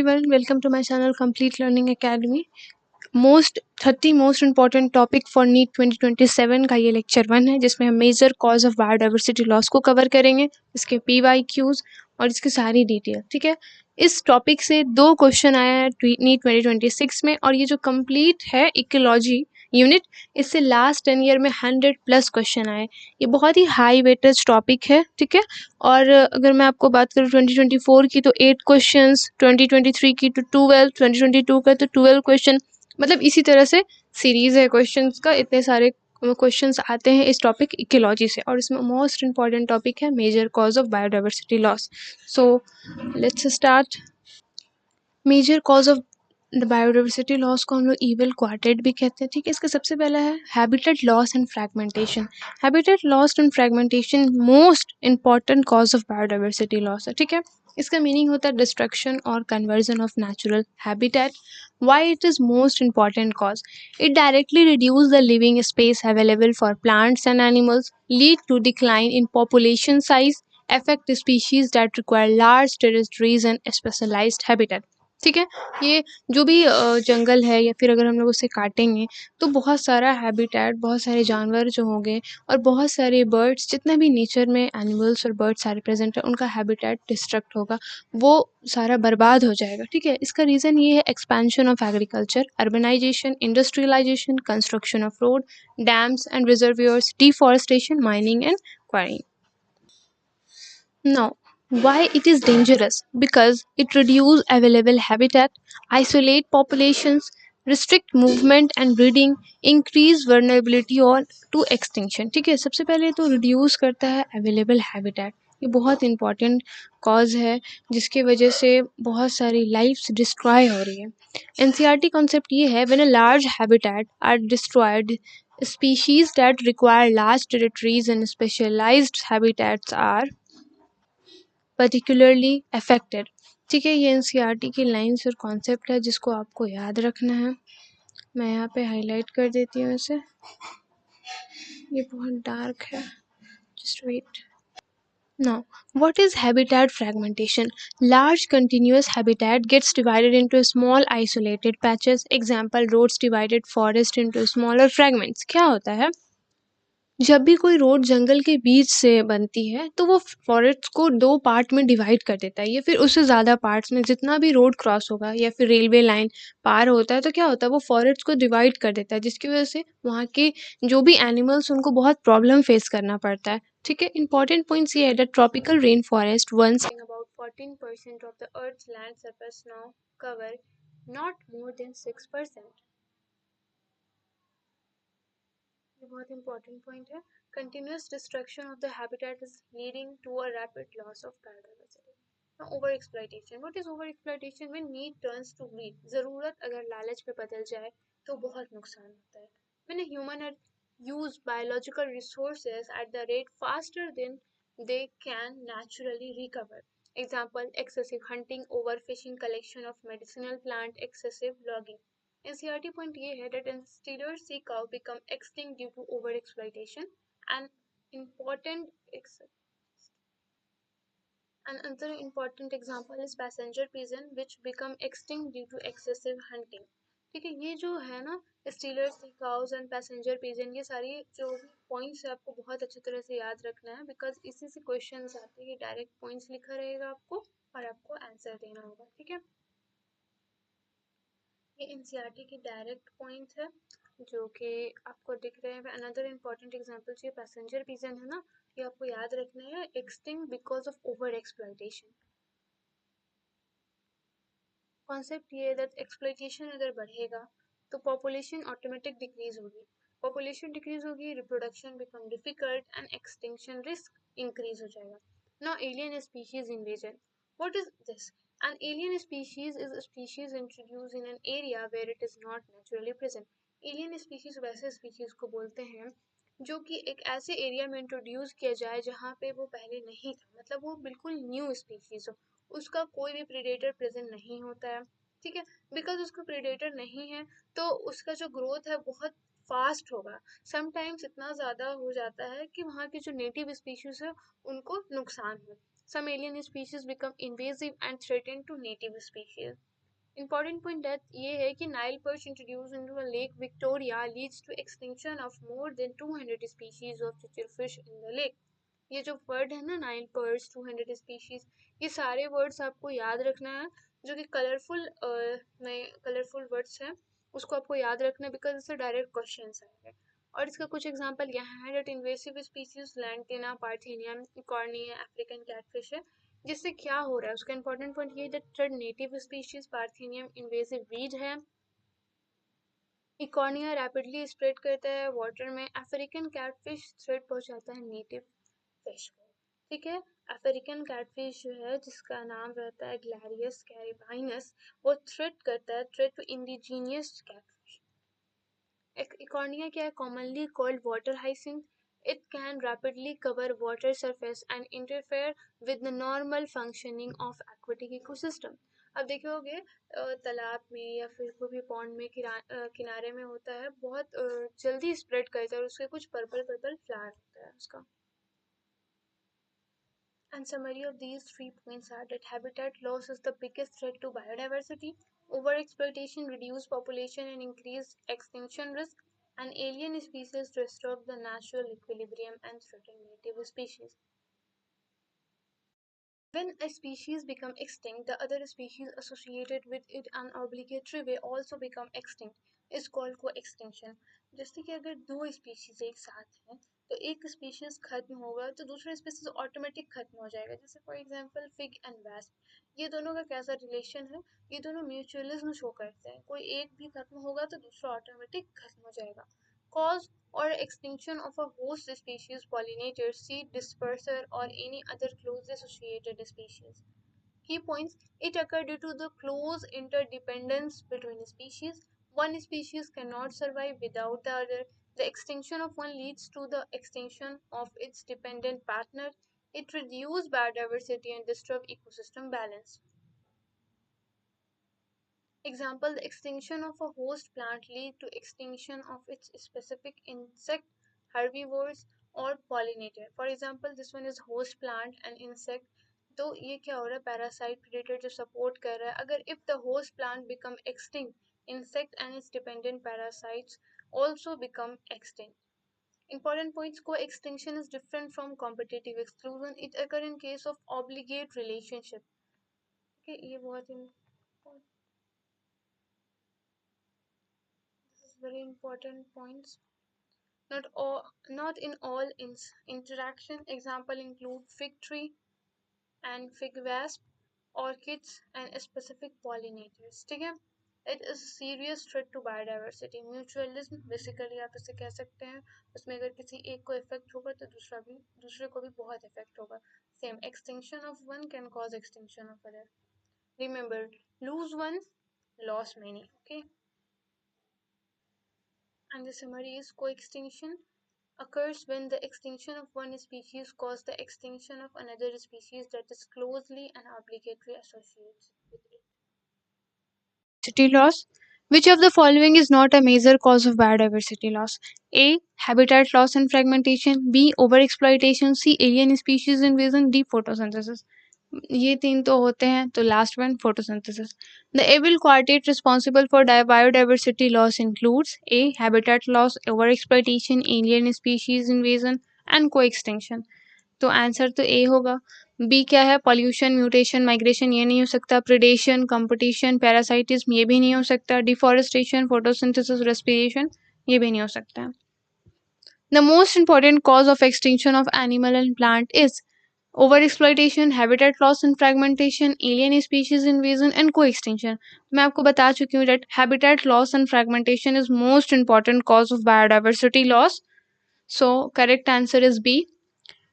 everyone, welcome to my channel Complete Learning Academy. Most 30 most important topic for NEET 2027 का ये lecture 1 है, जिसमें हम major cause of biodiversity loss को cover करेंगे, इसके PYQs और इसकी सारी डिटेल। ठीक है, इस टॉपिक से 2 क्वेश्चन आया है नीट 2026 में, और ये जो कंप्लीट है इकोलॉजी यूनिट, इससे लास्ट 10 ईयर में 100+ क्वेश्चन आए। ये बहुत ही हाई वेटेज टॉपिक है। ठीक है, और अगर मैं आपको बात करूँ 2024 की तो 8 क्वेश्चंस, 2023 की तो 12, 2022 का तो 12 क्वेश्चन। मतलब इसी तरह से सीरीज है क्वेश्चंस का, इतने सारे क्वेश्चंस आते हैं इस टॉपिक इकोलॉजी से, और इसमें मोस्ट इम्पॉर्टेंट टॉपिक है major cause of biodiversity loss. So let's start. Major cause of the biodiversity loss को हम लोग इवल क्वार्टेट भी कहते हैं। ठीक है, इसका सबसे पहला है habitat loss and fragmentation. Habitat loss and fragmentation most important cause of biodiversity loss है। ठीक है, इसका मीनिंग होता है डिस्ट्रक्शन और conversion of natural habitat. Why it is most important cause? It directly reduce the living space available for plants and animals, lead to decline in population size, affect species that require large territories and specialized habitat। ठीक है, ये जो भी जंगल है या फिर अगर हम लोग उसे काटेंगे तो बहुत सारा हैबिटेट, बहुत सारे जानवर जो होंगे और बहुत सारे बर्ड्स, जितना भी नेचर में एनिमल्स और बर्ड्स सारे प्रेजेंट है, उनका हैबिटेट डिस्ट्रक्ट होगा, वो सारा बर्बाद हो जाएगा। ठीक है, इसका रीज़न ये है expansion of agriculture, urbanisation, industrialisation, construction of road, dams and reservoirs, deforestation, mining and quarrying. Now, why it is dangerous? Because it reduce available habitat, isolate populations, restrict movement and breeding, increase vulnerability और to extinction। ठीक है, सबसे पहले तो reduce करता है available habitat। ये बहुत इंपॉर्टेंट कॉज है जिसकी वजह से बहुत सारी लाइफ्स डिस्ट्रॉय हो रही है। NCERT कॉन्सेप्ट ये है, when a large habitat are destroyed, species that require large territories and specialized habitats are particularly affected। ठीक है, ये NCERT की लाइन्स और कॉन्सेप्ट है जिसको आपको याद रखना है। मैं यहाँ पे हाईलाइट कर देती हूँ इसे, ये बहुत डार्क है, just wait. Now, what is habitat fragmentation? Large continuous habitat gets divided into small isolated patches. Example, roads divided forest into smaller fragments। क्या होता है, जब भी कोई रोड जंगल के बीच से बनती है तो वो फॉरेस्ट को 2 पार्ट में डिवाइड कर देता है, या फिर उससे ज़्यादा पार्ट्स में। जितना भी रोड क्रॉस होगा या फिर रेलवे लाइन पार होता है तो क्या होता है, वो फॉरेस्ट को डिवाइड कर देता है, जिसकी वजह से वहाँ के जो भी एनिमल्स, उनको बहुत प्रॉब्लम फेस करना पड़ता है। ठीक है, इंपॉर्टेंट पॉइंट्स ये है that tropical rain forest once about 14% of the earth land surface now cover not more than 6%। ये बहुत इंपॉर्टेंट पॉइंट है। Continuous destruction of the habitat is leading to a rapid loss of biodiversity. Now over exploitation. What is over exploitation? When need turns to greed, जरूरत अगर लालच पे बदल जाए तो बहुत नुकसान होता है। When human use biological resources at the rate faster than they can naturally recover. Example, excessive hunting, overfishing, collection of medicinal plant, excessive logging। NCERT point ये है that instead sea cow become extinct due to over exploitation and important another important example is passenger pigeon which become extinct due to excessive hunting। ठीक है, ये जो है ना, Steller sea cows and passenger pigeon, ये सारी जो points है आपको बहुत अच्छी तरह से याद रखना है, बिकॉज इसी से क्वेश्चंस आते हैं। ये डायरेक्ट पॉइंट्स लिखा रहेगा आपको और आपको आंसर देना होगा। ठीक है, ये NCERT की डायरेक्ट पॉइंट है जो कि आपको दिख रहे हैं। अनदर इंपॉर्टेंट एग्जांपल ये पैसेंजर पिजन है ना, ये आपको याद रखना है, extinct because of over exploitation. Concept ये है दैट एक्सप्लॉइटेशन अगर बढ़ेगा तो पॉपुलेशन ऑटोमेटिक डिक्रीज होगी, पॉपुलेशन डिक्रीज होगी, reproduction become difficult and extinction risk increase हो जाएगा। Now alien species invasion. What is this? An alien species is a species introduced in an area where it is not naturally present। Alien species वैसे species को बोलते हैं जो कि एक ऐसे एरिया में इंट्रोड्यूस किया जाए जहाँ पे वो पहले नहीं था, मतलब वो बिल्कुल न्यू स्पीशीज हो, उसका कोई भी प्रेडेटर प्रेजेंट नहीं होता है। ठीक है, बिकॉज उसका प्रेडेटर नहीं है तो उसका जो ग्रोथ है बहुत फास्ट होगा, समटाइम्स इतना ज़्यादा हो जाता है कि वहाँ की जो नेटिव स्पीशीज है उनको नुकसान हो। Some alien species become invasive and threaten to native species. Important point that ये है कि Nile perch introduced into a Lake Victoria leads to extinction of more than 200 species of fish in the lake. ये जो word है ना Nile perch 200 species, ये सारे words आपको याद रखना है, जो कि कलरफुल नए कलरफुल वर्ड्स हैं उसको आपको याद रखना है बिकॉज इससे डायरेक्ट क्वेश्चन आएंगे। और इसका कुछ एग्जांपल यहाँ है, that invasive species lantana, parthenium, कॉर्निया, अफ्रीकन कैटफिश है। जिससे क्या हो रहा है उसका इंपॉर्टेंट पॉइंट ये है that native species parthenium invasive weed है, इकॉर्निया रैपिडली स्प्रेड करता है वाटर में, अफ्रीकन कैटफिश थ्रेट पहुंचाता है नेटिव फिश को। ठीक है, अफ्रीकन कैटफिश जो है जिसका नाम रहता है ग्लैरियस कैरिबाइनस, वो थ्रेट करता है, threat to indigenous catfish. Eichhornia क्या है, commonly called water hyacinth, it can rapidly cover water surface and interfere with the normal functioning of aquatic ecosystem। अब देखोगे तालाब में या फिर कोई भी पॉन्ड में किनारे में होता है, बहुत जल्दी स्प्रेड करता है और उसके कुछ पर्पल पर्पल फ्लावर होता है उसका। And summary of these 3 points are that habitat loss is the biggest threat to biodiversity, overexploitation reduce population and increase extinction risk, and alien species disturb the natural equilibrium and threaten native species. When a species becomes extinct, the other species associated with it an obligatory way also become extinct, is called co-extinction। जैसे कि अगर दो species एक साथ हैं तो एक species खत्म होगा तो दूसरा स्पीशीज ऑटोमेटिक खत्म हो जाएगा। जैसे for example fig and wasp, ये दोनों का कैसा रिलेशन है, ये दोनों म्यूचुअलिज्म शो करते हैं, कोई एक भी खत्म होगा तो दूसरा ऑटोमेटिक खत्म हो जाएगा। Cause or extinction of a host species, pollinator, seed disperser, or any other closely associated species. Key points: it occurs due to the close interdependence between species. One species cannot survive without the other. The extinction of one leads to the extinction of its dependent partner. It reduces biodiversity and disturbs ecosystem balance. Example: the extinction of a host plant leads to extinction of its specific insect, herbivores, or pollinator. For example, this one is host plant and insect. तो ये क्या हो रहा है, parasite predator जो support कर रहा है, अगर if the host plant become extinct, insect and its dependent parasites also become extinct. Important points: co-extinction is different from competitive exclusion. It occurs in case of obligate relationship. Okay, ये बहुत very important points. Not in all interaction. Example include fig tree and fig wasp, orchids and specific pollinators। ठीक है, it is a serious threat to biodiversity। Mutualism basically आप इसे कह सकते हैं, उसमें अगर किसी एक को इफेक्ट होगा तो दूसरे को भी बहुत इफेक्ट होगा। Same, extinction of one can cause extinction of other. Remember, lose one, lost many। okay, and the summary is co-extinction occurs when the extinction of one species causes the extinction of another species that is closely and obligatory associated with it. Biodiversity loss. Which of the following is not a major cause of biodiversity loss? A. Habitat loss and fragmentation. B. Overexploitation. C. Alien species invasion. D. Photosynthesis। ये तीन तो होते हैं, तो last one photosynthesis. The able quartet responsible for biodiversity loss includes A habitat loss, over exploitation, alien species invasion and को extinction. तो answer तो ए होगा। बी क्या है, पॉल्यूशन, म्यूटेशन, माइग्रेशन, ये नहीं हो सकता। प्रिडेशन, कंपटीशन, पैरासाइटिज्म, ये भी नहीं हो सकता। डिफॉरेस्टेशन, फोटोसिंथेसिस, रेस्पिरेशन, ये भी नहीं हो सकता। The most important cause of extinction of animal and plant is overexploitation, habitat loss and fragmentation, alien species invasion and co-extinction। मैं आपको बता चुकी हूँ that habitat loss and fragmentation is most important cause of biodiversity loss। So correct answer is B।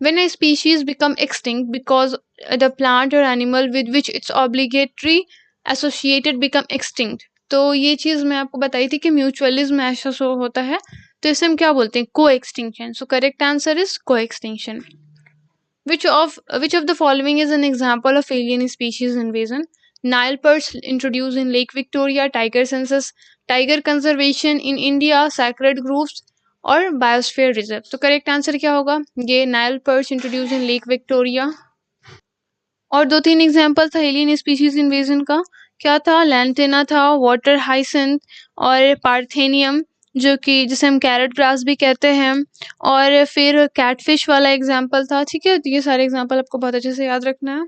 When a species become extinct because the plant or animal with which it's obligatory associated become extinct, तो ये चीज़ मैं आपको बताई थी कि mutualism ऐसा show होता है, तो इसे हम क्या बोलते हैं, को extinction. So correct answer is को extinction. Which of the following is an example of alien species invasion? Nile perch introduced in Lake Victoria, tiger census, tiger conservation in India, sacred groves और biosphere reserve. तो correct answer क्या होगा, ये Nile perch introduce इन lake Victoria, और 2-3 example था alien species invasion का, क्या था, लैंटेना था, वाटर हाइसिंथ और पार्थेनियम जो कि जिसे हम कैरेट ग्रास भी कहते हैं, और फिर कैटफिश वाला एग्जांपल था। ठीक है, तो ये सारे एग्जांपल आपको बहुत अच्छे से याद रखना है।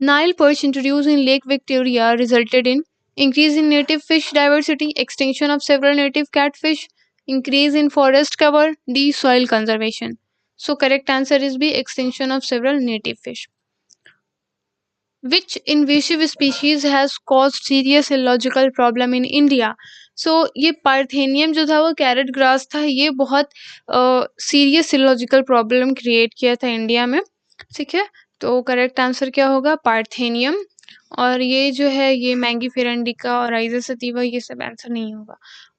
Nile perch introduced in Lake Victoria resulted in increase in native fish diversity, extinction of several native catfish, increase in forest cover, D. Soil conservation. So correct answer is B. Extinction of several native fish. Which invasive species has caused serious illogical problem in India? So ये parthenium जो था वो carrot grass था, ये बहुत serious illogical problem create किया था India में। ठीक है, तो करेक्ट आंसर क्या होगा, पार्थेनियम। और ये जो है ये मैंगी फिरंडिका और राइजस सतीवा, ये सब आंसर नहीं होगा।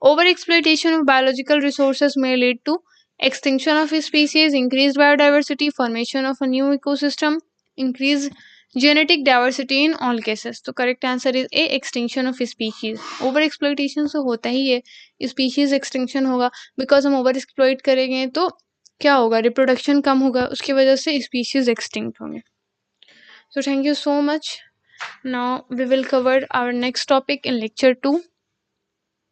Over exploitation of biological resources may lead to extinction of species, increased biodiversity, formation of a new ecosystem, increase genetic diversity in all cases. तो correct answer is a, extinction of species. Over exploitation तो होता ही है, species extinction होगा, because हम over exploit करेंगे तो क्या होगा, रिप्रोडक्शन कम होगा, उसकी वजह से स्पीशीज एक्सटिंक्ट होंगे। So thank you so much. Now we will cover our next topic in lecture 2.